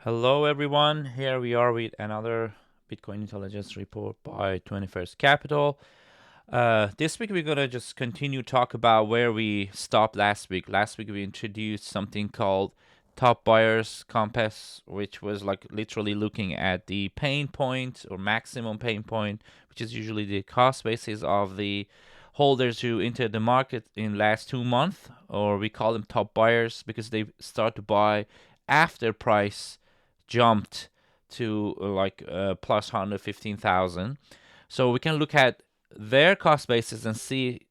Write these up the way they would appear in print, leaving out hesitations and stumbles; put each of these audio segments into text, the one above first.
Hello everyone, here we are with another Bitcoin intelligence report by 21st Capital. This week we're gonna just continue talk about where we stopped last week. Last week we introduced something called top buyers compass, which was like literally looking at the pain point or maximum pain point, which is usually the cost basis of the holders who entered the market in last 2 months, or we call them top buyers because they start to buy after price jumped to plus 115,000. So we can look at their cost basis and see,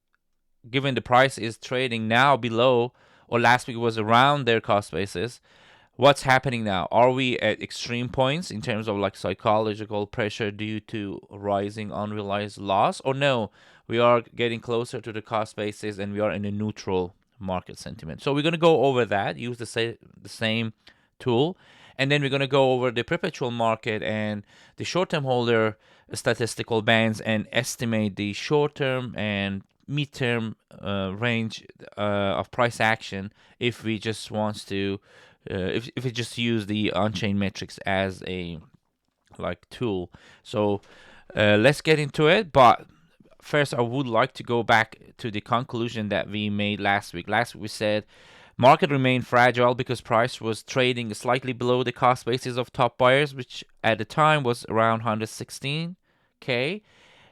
given the price is trading now below or last week was around their cost basis, what's happening now? Are we at extreme points in terms of like psychological pressure due to rising unrealized loss, or no, we are getting closer to the cost basis and we are in a neutral market sentiment? So we're going to go over that, use the same tool, and then we're going to go over the perpetual market and the short-term holder statistical bands and estimate the short-term and midterm range of price action if we just want to if we just use the Onchain metrics as a like tool. So let's get into it. But first, I would like to go back to the conclusion that we made last week. Last week we said market remained fragile because price was trading slightly below the cost basis of top buyers, which at the time was around 116k,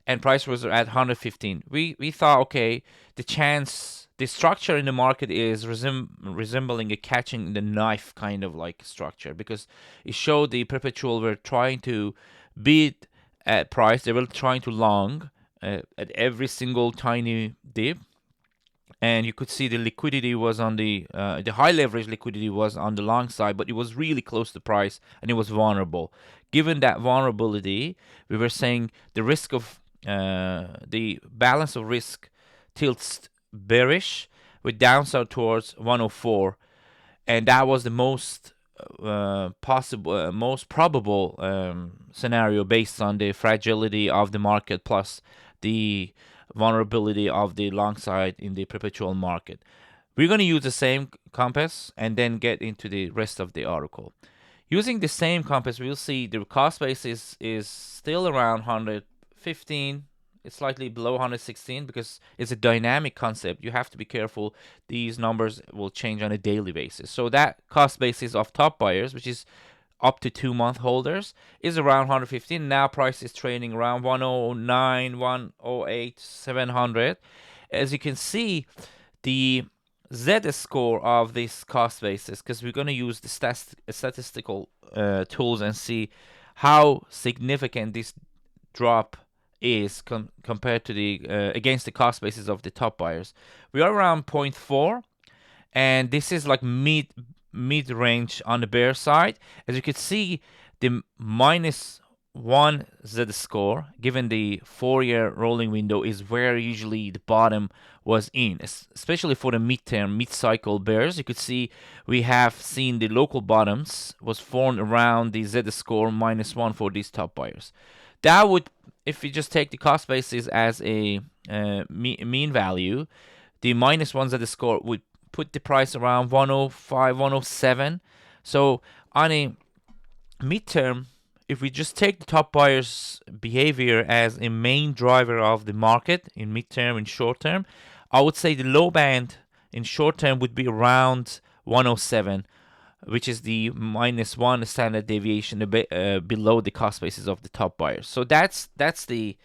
and price was at 115. We thought, okay, the structure in the market is resembling a catching the knife kind of like structure, because it showed the perpetual were trying to beat at price. They were trying to long at every single tiny dip, and you could see the liquidity was on the high leverage liquidity was on the long side, but it was really close to price and it was vulnerable. Given that vulnerability, we were saying the risk of the balance of risk tilts bearish with downside towards 104, and that was the most most probable scenario based on the fragility of the market plus the vulnerability of the long side in the perpetual market. We're going to use the same compass and then get into the rest of the article. Using the same compass, we'll see the cost base is still around 115. It's slightly below 116 because it's a dynamic concept. You have to be careful. These numbers will change on a daily basis. So that cost basis of top buyers, which is up to 2 month holders, is around 115. Now price is trading around 109, 108, 700. As you can see, the Z score of this cost basis, because we're going to use the statistical tools and see how significant this drop is compared to the against the cost basis of the top buyers. We are around 0.4, and this is like mid range on the bear side. As you can see, the -1 Z score, given the 4-year rolling window, is where usually the bottom was in, especially for the midterm, mid-cycle bears. You could see we have seen the local bottoms was formed around the Z score -1 for these top buyers. That would, if we just take the cost basis as a mean value, the -1 Z score would put the price around 105, 107. So on a midterm, if we just take the top buyers' behavior as a main driver of the market in midterm and short term, I would say the low band in short term would be around 107, which is the -1 standard deviation below the cost basis of the top buyers. So that's the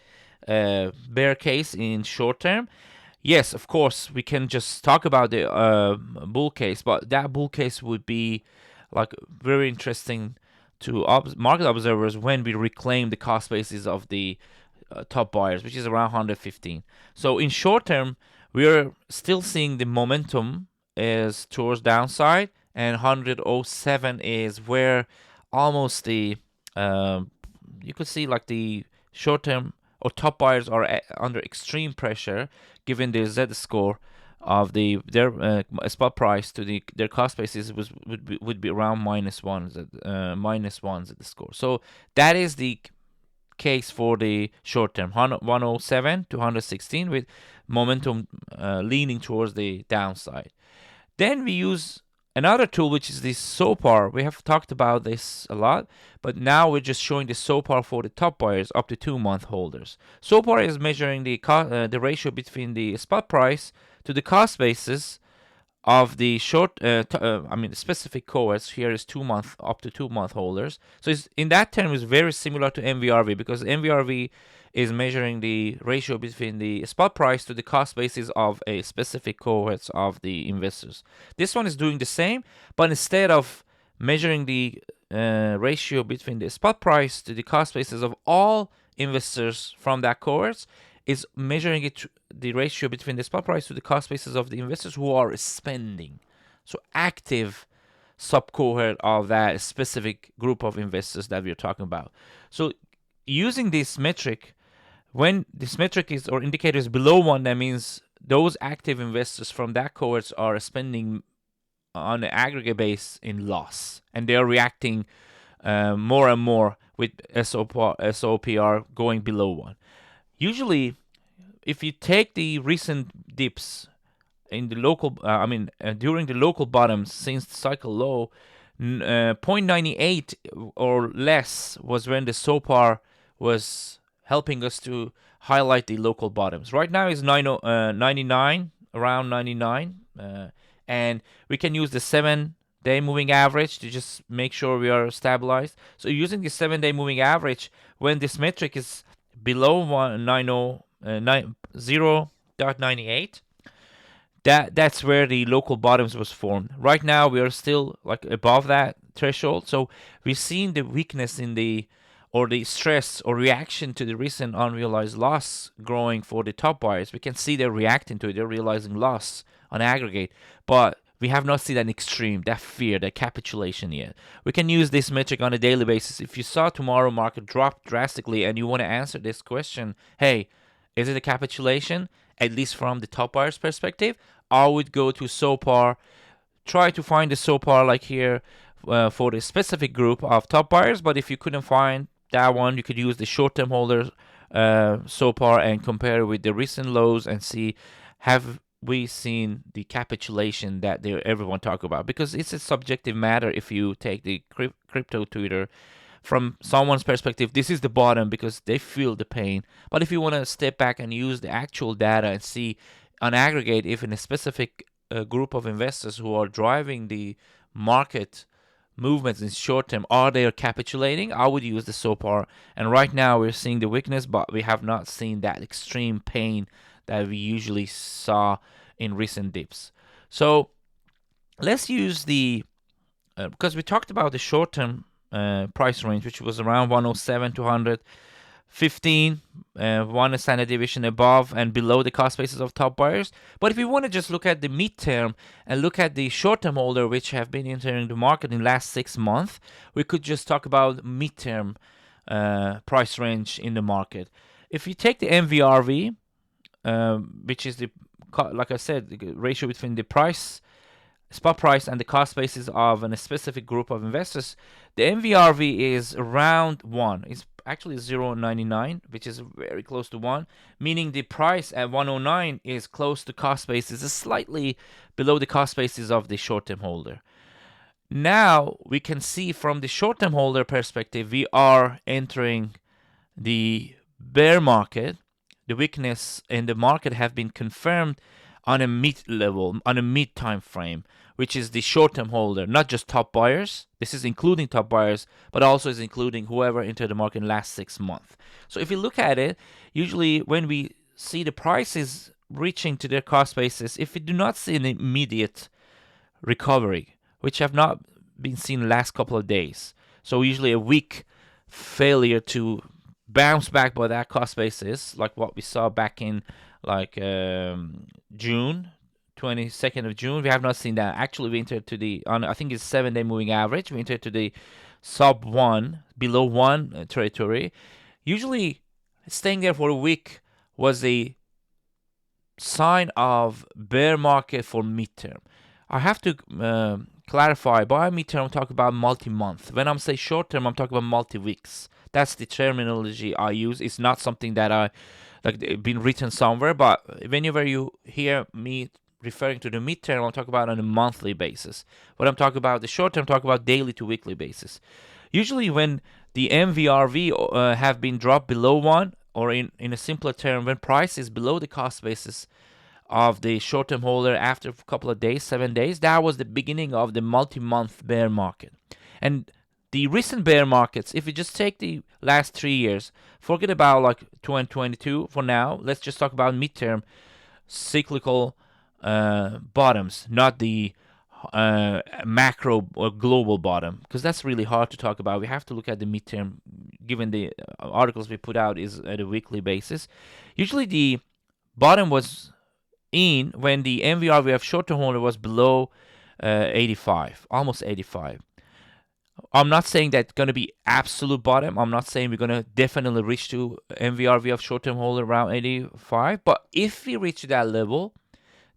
bear case in short term. Yes, of course, we can just talk about the bull case, but that bull case would be like very interesting to market observers when we reclaim the cost basis of the top buyers, which is around 115. So in short term, we are still seeing the momentum is towards downside, and 107 is where almost the you could see like the short term or top buyers are under extreme pressure, given the Z score of their spot price to their cost basis would be around -1 at the score. So that is the case for the short term, 107 to 116, with momentum leaning towards the downside. Then we use another tool, which is the SOPR. We have talked about this a lot, but now we're just showing the SOPR for the top buyers up to 2-month holders. SOPR is measuring the ratio between the spot price to the cost basis of the specific cohorts. Here is 2-month up to 2-month holders. So in that term is very similar to MVRV, because MVRV is measuring the ratio between the spot price to the cost basis of a specific cohorts of the investors. This one is doing the same, but instead of measuring the ratio between the spot price to the cost basis of all investors from that cohorts, is measuring the ratio between the spot price to the cost basis of the investors who are spending. So active sub-cohort of that specific group of investors that we're talking about. So using this metric, when this metric is or indicator is below 1, that means those active investors from that cohorts are spending on an aggregate base in loss, and they are reacting more and more with SOPR going below 1. Usually, if you take the recent dips in the local, during the local bottoms since the cycle low, 0.98 or less was when the SOPR was helping us to highlight the local bottoms. Right now is 99, around 99, and we can use the 7-day moving average to just make sure we are stabilized. So using the 7-day moving average, when this metric is below 0.98, that's where the local bottoms was formed. Right now we are still like above that threshold, so we've seen the weakness in the stress or reaction to the recent unrealized loss growing for the top buyers. We can see they're reacting to it, they're realizing loss on aggregate, but we have not seen that extreme, that fear, that capitulation yet. We can use this metric on a daily basis. If you saw tomorrow market drop drastically and you want to answer this question, hey, is it a capitulation? At least from the top buyer's perspective, I would go to SOPR, try to find the SOPR like here for the specific group of top buyers. But if you couldn't find that one, you could use the short-term holder SOPR and compare it with the recent lows and see, have we seen the capitulation that everyone talk about? Because it's a subjective matter. If you take the crypto Twitter, from someone's perspective, this is the bottom because they feel the pain. But if you want to step back and use the actual data and see on aggregate if in a specific group of investors who are driving the market movements in short term, are they capitulating? I would use the SOPR. And right now we're seeing the weakness, but we have not seen that extreme pain that we usually saw in recent dips. So let's use the because we talked about the short term price range, which was around 107 to 115, one standard deviation above and below the cost basis of top buyers. But if we want to just look at the midterm and look at the short-term holder, which have been entering the market in the last 6 months, we could just talk about midterm price range in the market. If you take the MVRV, which is like I said, the ratio between the spot price and the cost basis of a specific group of investors, the MVRV is around 1. It's actually 0.99, which is very close to 1, meaning the price at 109 is close to cost basis, is slightly below the cost basis of the short-term holder. Now we can see from the short-term holder perspective, we are entering the bear market. The weakness in the market have been confirmed on a mid level, on a mid time frame, which is the short-term holder, not just top buyers. This is including top buyers, but also is including whoever entered the market in the last 6 months. So if you look at it, usually when we see the prices reaching to their cost basis, if we do not see an immediate recovery, which have not been seen the last couple of days, so usually a weak failure to bounce back by that cost basis, like what we saw back in June, 22nd of June. We have not seen that. Actually, we entered to I think it's 7-day moving average. We entered to the sub 1, below 1 territory. Usually, staying there for a week was a sign of bear market for midterm. I have to clarify, by midterm, I'm talking about multi-month. When I'm saying short term, I'm talking about multi-weeks. That's the terminology I use. It's not something that I been written somewhere, but whenever you hear me referring to the midterm, I'm talking about on a monthly basis. When I'm talking about the short term, I'm talking about daily to weekly basis. Usually when the MVRV have been dropped below 1, or in a simpler term, when price is below the cost basis of the short-term holder after a couple of days, 7 days, that was the beginning of the multi-month bear market. And the recent bear markets, if you just take the last 3 years, forget about like 2022 for now, let's just talk about midterm cyclical bottoms, not the macro or global bottom, because that's really hard to talk about. We have to look at the midterm, given the articles we put out is at a weekly basis. Usually the bottom was in when the MVRV of short-term holder was below 85, almost 85. I'm not saying that's going to be absolute bottom. I'm not saying we're going to definitely reach to MVRV of short-term holder around 85. But if we reach that level,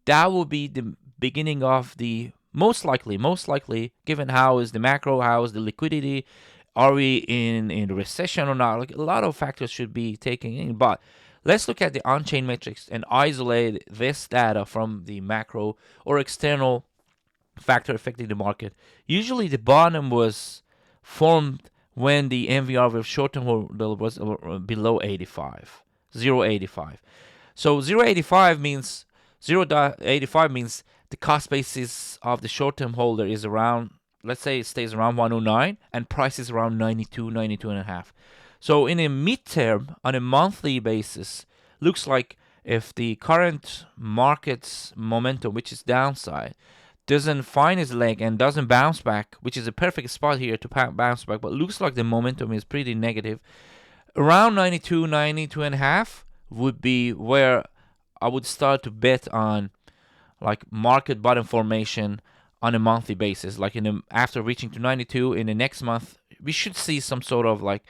that will be the beginning of the most likely, given how is the macro, how is the liquidity, are we in a recession or not? Like a lot of factors should be taken in. But let's look at the on-chain metrics and isolate this data from the macro or external factor affecting the market. Usually the bottom was formed when the MVR of short-term holder was below 85, 0.85. So 0.85 means 0.85 means the cost basis of the short-term holder is around, let's say it stays around 109 and price is around 92 and a half. So in a midterm, on a monthly basis, looks like if the current market's momentum, which is downside, doesn't find its leg and doesn't bounce back, which is a perfect spot here to bounce back, but looks like the momentum is pretty negative, around 92 and a half would be where I would start to bet on like market bottom formation on a monthly basis. Like after reaching to 92 in the next month, we should see some sort of like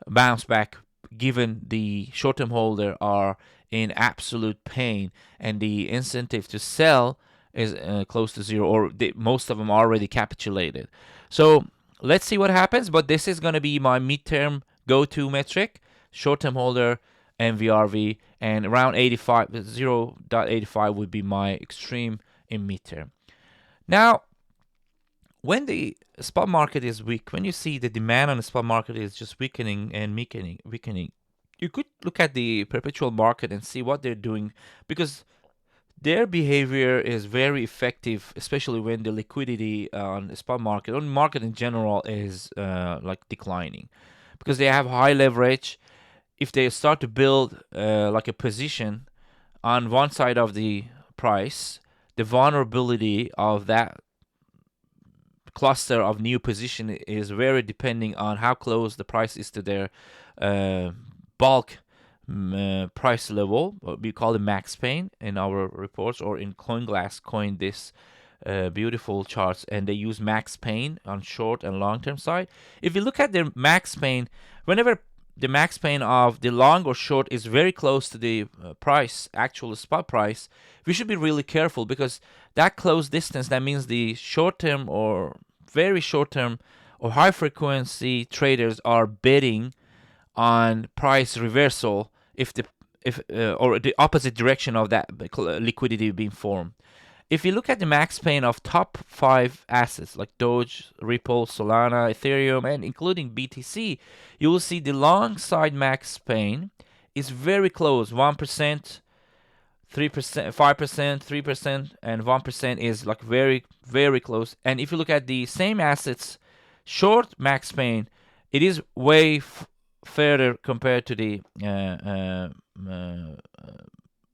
bounce back, given the short-term holder are in absolute pain and the incentive to sell is close to zero, or most of them are already capitulated. So let's see what happens, but this is going to be my midterm go-to metric, short-term holder, MVRV, and around 85, 0.85 would be my extreme in midterm. Now, when the spot market is weak, when you see the demand on the spot market is just weakening and weakening, you could look at the perpetual market and see what they're doing, because their behavior is very effective, especially when the liquidity on the spot market, on the market in general, is like declining, because they have high leverage. If they start to build like a position on one side of the price, the vulnerability of that cluster of new position is very depending on how close the price is to their bulk price level. We call it max pain in our reports, or in CoinGlass coined this beautiful charts, and they use max pain on short and long term side. If you look at their max pain, whenever the max pain of the long or short is very close to the price, actual spot price, we should be really careful, because that close distance, that means the short term or very short term or high frequency traders are betting on price reversal if or the opposite direction of that liquidity being formed. If you look at the max pain of top 5 assets like Doge, Ripple, Solana, Ethereum, and including BTC, you will see the long side max pain is very close, 1%, 3%, 5%, 3%, and 1% is like very, very close. And if you look at the same assets, short max pain, it is way further compared to the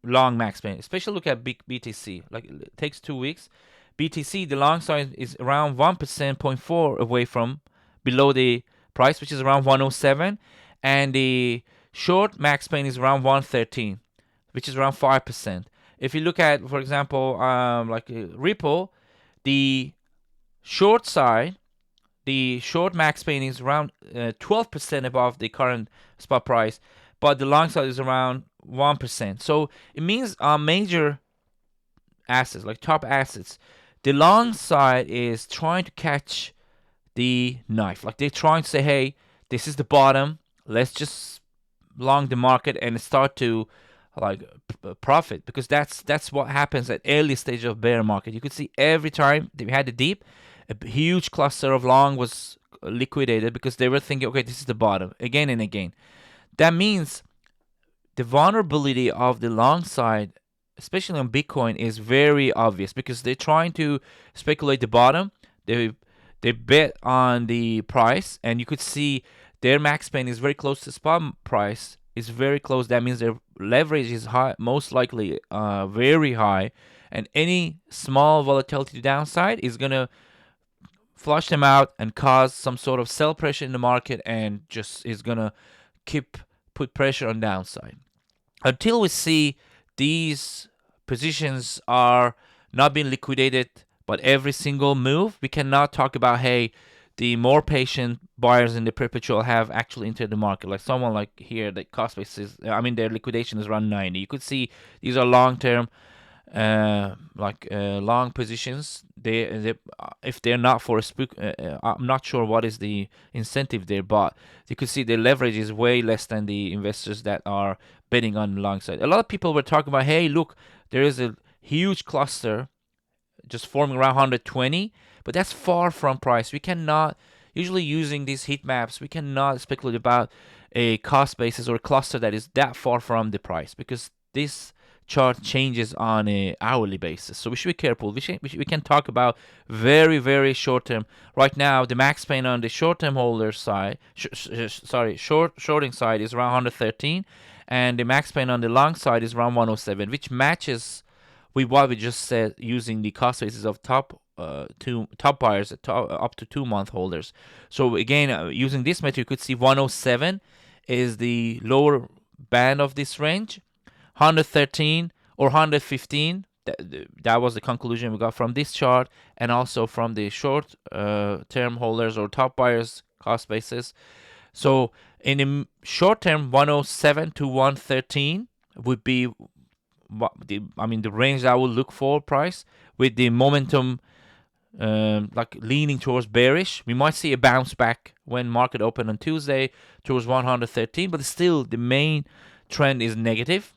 long max pain. Especially look at BTC. Like it takes 2 weeks. BTC, the long side is around 1%, 0.4 away from below the price, which is around 107, and the short max pain is around 113, which is around 5%. If you look at, for example, like Ripple, the short side, the short max pain is around 12% above the current spot price, but the long side is around 1%. So it means major assets, like top assets, the long side is trying to catch the knife. Like they're trying to say, hey, this is the bottom. Let's just long the market and start to like profit, because that's what happens at early stage of bear market. You could see every time they had a dip, a huge cluster of long was liquidated because they were thinking, okay, this is the bottom, again and again. That means the vulnerability of the long side, especially on Bitcoin, is very obvious because they're trying to speculate the bottom. They bet on the price, and you could see their max pain is very close to spot price. Is very close. That means their leverage is high, most likely very high, and any small volatility downside is gonna flush them out and cause some sort of sell pressure in the market, and just is gonna put pressure on downside until we see these positions are not being liquidated. But every single move, we cannot talk about, hey, the more patient buyers in the perpetual have actually entered the market. Like someone like here, the cost basis, their liquidation is around 90. You could see these are long term, long positions. They if they're not for a spook, I'm not sure what is the incentive there, but you could see the leverage is way less than the investors that are betting on the long side. A lot of people were talking about, hey, look, there is a huge cluster just forming around 120, but that's far from price. We cannot, usually using these heat maps, we cannot speculate about a cost basis or a cluster that is that far from the price, because this chart changes on a hourly basis. So we should be careful. We can talk about very, very short term. Right now, the max pain on the short term holder side, shorting side is around 113, and the max pain on the long side is around 107, which matches with what we just said using the cost basis of top buyers up to 2 month holders. So again, using this metric, you could see 107 is the lower band of this range. 113 or 115, that was the conclusion we got from this chart, and also from the short term holders or top buyers cost basis. So in the short term, 107 to 113 would be the range that I would look for price, with the momentum like leaning towards bearish. We might see a bounce back when market open on Tuesday towards 113, but still the main trend is negative.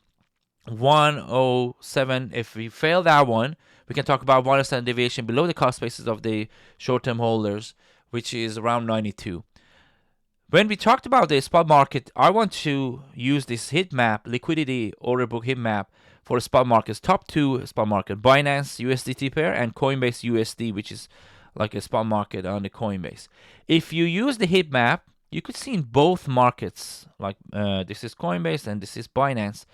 107, if we fail that one, we can talk about 1 standard deviation below the cost basis of the short-term holders, which is around 92. When we talked about the spot market, I want to use this heat map, liquidity order book heat map, for the spot markets. Top two spot market, Binance USDT pair and Coinbase USD, which is like a spot market on the Coinbase. If you use the heat map, you could see in both markets, like this is Coinbase and this is Binance,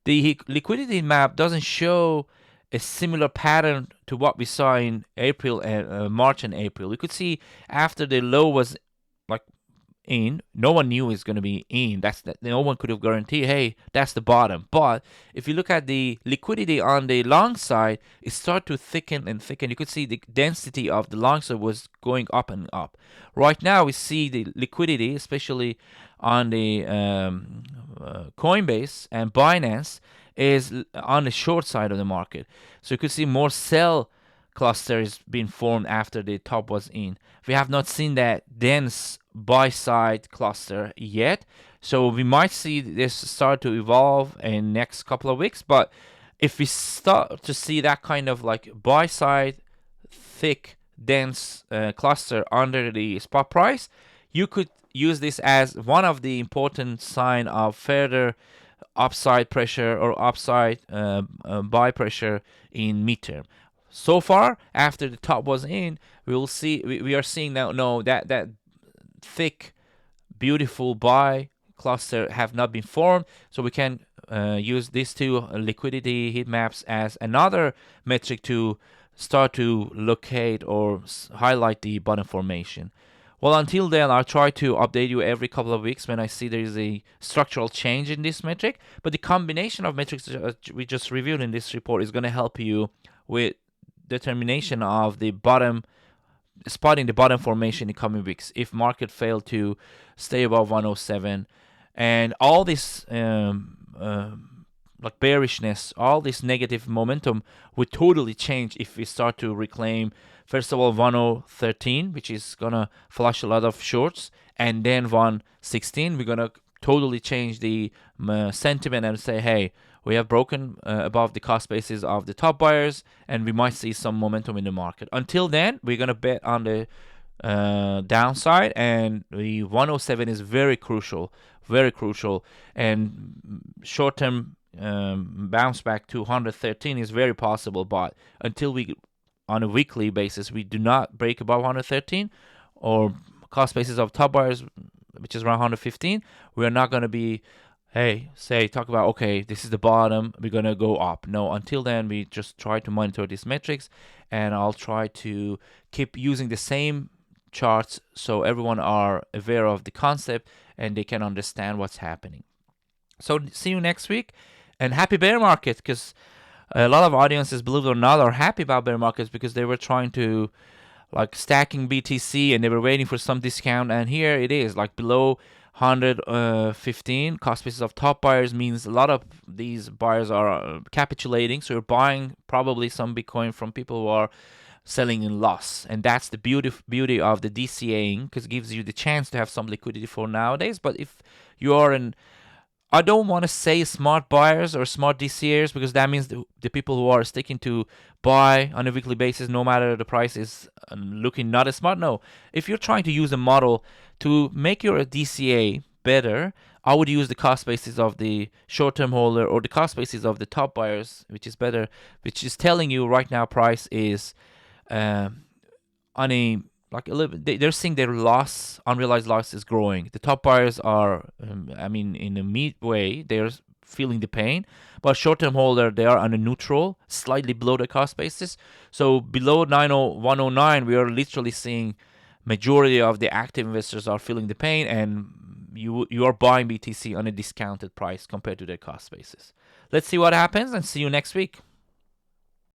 the liquidity map doesn't show a similar pattern to what we saw in April and March and April. You could see after the low was like in, no one knew it's going to be in. No one could have guaranteed, hey, that's the bottom. But if you look at the liquidity on the long side, it started to thicken and thicken. You could see the density of the long side was going up and up. Right now, we see the liquidity, especially on the Coinbase and Binance, is on the short side of the market. So you could see more sell clusters being formed after the top was in. We have not seen that dense buy side cluster yet, so we might see this start to evolve in next couple of weeks. But if we start to see that kind of like buy side thick dense cluster under the spot price, you could use this as one of the important sign of further upside pressure or upside buy pressure in midterm. So far, after the top was in, we are seeing now that thick, beautiful buy cluster have not been formed. So we can use these two liquidity heat maps as another metric to start to locate or highlight the bottom formation. Well, until then, I'll try to update you every couple of weeks when I see there is a structural change in this metric. But the combination of metrics we just reviewed in this report is going to help you with determination of the bottom, spotting the bottom formation in coming weeks if market fail to stay above 107. And all this like bearishness, all this negative momentum would totally change if we start to reclaim, first of all, 1013, which is gonna flush a lot of shorts, and then 116. We're gonna totally change the sentiment and say, hey, We have broken above the cost basis of the top buyers, and we might see some momentum in the market. Until then, we're gonna bet on the downside, and the 107 is very crucial, and short-term bounce back to 113 is very possible. But until we, on a weekly basis, we do not break above 113 or cost basis of top buyers, which is around 115, we are not going to be, talk about, okay, this is the bottom, we're going to go up. No, until then, we just try to monitor these metrics, and I'll try to keep using the same charts so everyone are aware of the concept and they can understand what's happening. So see you next week, and happy bear market, because a lot of audiences, believe it or not, are happy about bear markets because they were trying to like stacking BTC and they were waiting for some discount, and here it is like below 115 cost basis of top buyers. Means a lot of these buyers are capitulating, so you're buying probably some Bitcoin from people who are selling in loss, and that's the beauty of the DCAing, because it gives you the chance to have some liquidity for nowadays. But if you are in, I don't want to say smart buyers or smart DCAers, because that means the people who are sticking to buy on a weekly basis no matter the price is looking not as smart. No, if you're trying to use a model to make your DCA better, I would use the cost basis of the short-term holder or the cost basis of the top buyers, which is better, which is telling you right now price is on a like a little bit, they're seeing their loss, unrealized loss is growing. The top buyers are, in a midway, they're feeling the pain, but short-term holder, they are on a neutral, slightly below the cost basis. So below 109, we are literally seeing majority of the active investors are feeling the pain, and you are buying BTC on a discounted price compared to their cost basis. Let's see what happens, and see you next week.